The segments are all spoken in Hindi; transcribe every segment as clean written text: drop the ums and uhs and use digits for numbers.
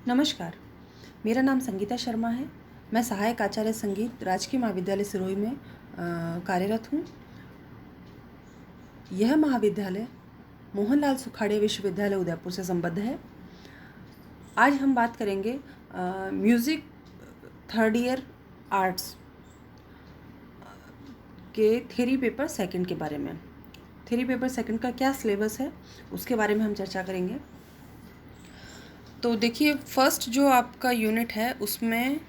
नमस्कार, मेरा नाम संगीता शर्मा है। मैं सहायक आचार्य संगीत राजकीय महाविद्यालय सिरोही में कार्यरत हूँ। यह महाविद्यालय मोहनलाल सुखाड़िया विश्वविद्यालय उदयपुर से संबद्ध है। आज हम बात करेंगे म्यूज़िक थर्ड ईयर आर्ट्स के थ्योरी पेपर सेकंड के बारे में। थ्योरी पेपर सेकंड का क्या सिलेबस है उसके बारे में हम चर्चा करेंगे। तो देखिए, फर्स्ट जो आपका यूनिट है उसमें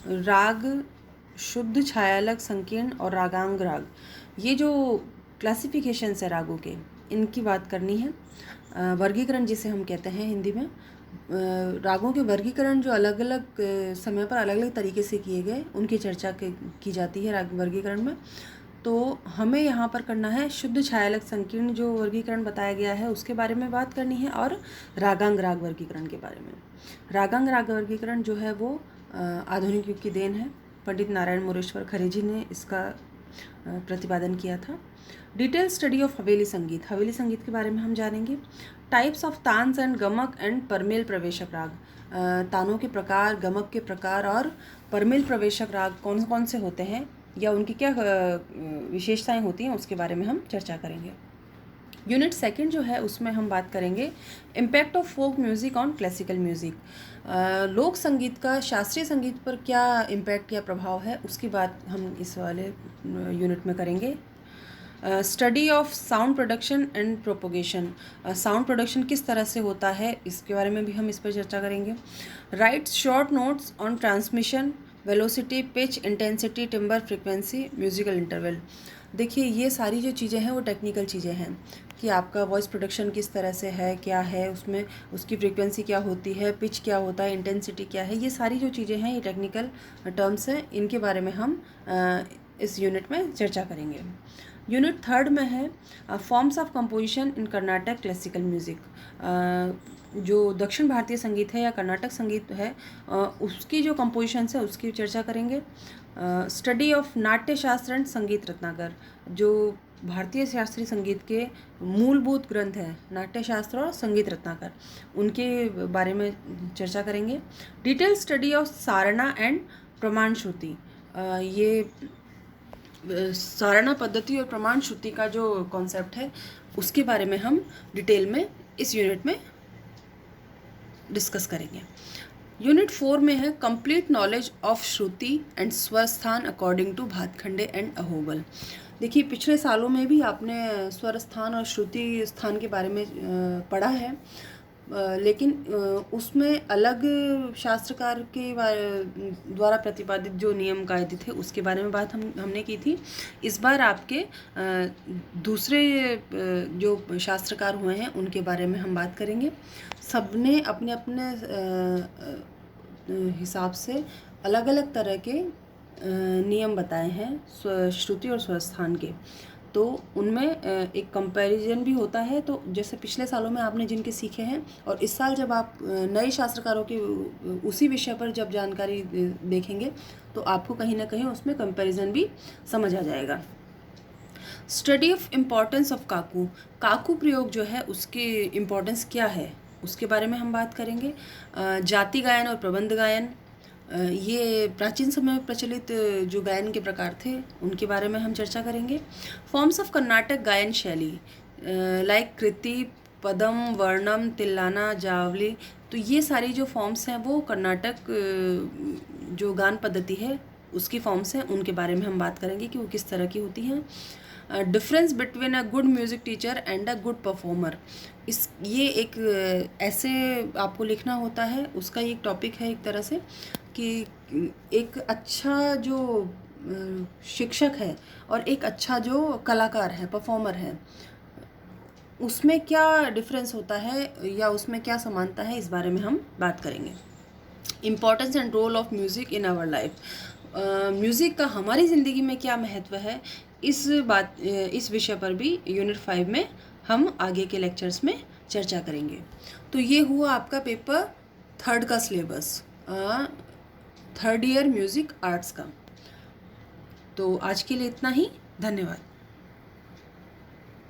राग, शुद्ध, छायालग, संकीर्ण और रागांग राग, ये जो क्लासिफिकेशंस है रागों के, इनकी बात करनी है। वर्गीकरण जिसे हम कहते हैं हिंदी में, रागों के वर्गीकरण जो अलग अलग समय पर अलग अलग तरीके से किए गए, उनकी चर्चा की जाती है राग वर्गीकरण में। तो हमें यहाँ पर करना है शुद्ध, छायालग, संकीर्ण जो वर्गीकरण बताया गया है उसके बारे में बात करनी है, और रागांग राग वर्गीकरण के बारे में। रागांग राग वर्गीकरण जो है वो आधुनिक युग की देन है। पंडित नारायण मोरेश्वर खरे जी ने इसका प्रतिपादन किया था। डिटेल स्टडी ऑफ हवेली संगीत, हवेली संगीत के बारे में हम जानेंगे। Types of taans and gamak and parmel praveshak raag, तानों के प्रकार, गमक के प्रकार और परमेल प्रवेशक राग कौन कौन से होते हैं या उनकी क्या विशेषताएं होती हैं उसके बारे में हम चर्चा करेंगे। यूनिट सेकंड जो है उसमें हम बात करेंगे impact of folk music on classical music. लोक संगीत का शास्त्रीय संगीत पर क्या इम्पैक्ट या प्रभाव है उसकी बात हम इस वाले यूनिट में करेंगे। Study of sound production and propagation, sound production किस तरह से होता है इसके बारे में भी हम इस पर चर्चा करेंगे। Right short notes on transmission, velocity, pitch, intensity, timber, frequency, musical interval. देखिए, ये सारी जो चीज़ें हैं वो टेक्निकल चीज़ें हैं कि आपका वॉइस प्रोडक्शन किस तरह से है, क्या है उसमें, उसकी फ्रीक्वेंसी क्या होती है, पिच क्या होता है, इंटेंसिटी क्या है, ये सारी जो चीज़ें हैं ये टेक्निकल टर्म्स हैं। इनके बारे में हम इस यूनिट में चर्चा करेंगे। यूनिट थर्ड में है forms of composition in Karnataka classical music. जो दक्षिण भारतीय संगीत है या कर्नाटक संगीत है उसकी जो कंपोजिशंस है उसकी चर्चा करेंगे। स्टडी ऑफ नाट्य शास्त्र एंड संगीत रत्नाकर, जो भारतीय शास्त्रीय संगीत के मूलभूत ग्रंथ हैं नाट्य शास्त्र और संगीत रत्नाकर, उनके बारे में चर्चा करेंगे। डिटेल स्टडी ऑफ सारणा एंड प्रमाण श्रुति, ये सारणा पद्धति और प्रमाण श्रुति का जो कॉन्सेप्ट है उसके बारे में हम डिटेल में इस यूनिट में डिस्कस करेंगे। यूनिट 4 में है complete knowledge of shruti and swarasthan according to Bhatkhande and Ahobal. देखिए, पिछले सालों में भी आपने स्वर स्थान और श्रुति स्थान के बारे में पढ़ा है, लेकिन उसमें अलग शास्त्रकार के द्वारा प्रतिपादित जो नियम कायदे थे उसके बारे में बात हमने की थी। इस बार आपके दूसरे जो शास्त्रकार हुए हैं उनके बारे में हम बात करेंगे। सबने अपने अपने हिसाब से अलग अलग तरह के नियम बताए हैं श्रुति और स्वरस्थान के, तो उनमें एक कंपैरिजन भी होता है। तो जैसे पिछले सालों में आपने जिनके सीखे हैं और इस साल जब आप नए शास्त्रकारों की उसी विषय पर जब जानकारी देखेंगे तो आपको कहीं ना कहीं उसमें कंपैरिजन भी समझ आ जाएगा। स्टडी ऑफ इम्पोर्टेंस ऑफ काकू, काकू प्रयोग जो है उसकी इम्पोर्टेंस क्या है उसके बारे में हम बात करेंगे। जाति गायन और प्रबंध गायन, ये प्राचीन समय में प्रचलित जो गायन के प्रकार थे उनके बारे में हम चर्चा करेंगे। फॉर्म्स ऑफ कर्नाटक गायन शैली लाइक कृति, पदम, वर्णम, तिल्लाना, जावली, तो ये सारी जो फॉर्म्स हैं वो कर्नाटक जो गान पद्धति है उसकी फॉर्म्स हैं, उनके बारे में हम बात करेंगे कि वो किस तरह की होती हैं। Difference between a good music teacher and a good performer, ये एक ऐसे आपको लिखना होता है, उसका एक टॉपिक है एक तरह से कि एक अच्छा जो शिक्षक है और एक अच्छा जो कलाकार है, परफॉर्मर है, उसमें क्या डिफरेंस होता है या उसमें क्या समानता है, इस बारे में हम बात करेंगे। Importance and role of music in our life, music का हमारी ज़िंदगी में क्या महत्व है, इस विषय पर भी यूनिट 5 में हम आगे के लेक्चर्स में चर्चा करेंगे। तो ये हुआ आपका पेपर थर्ड का syllabus, third year music arts का। तो आज के लिए इतना ही, धन्यवाद।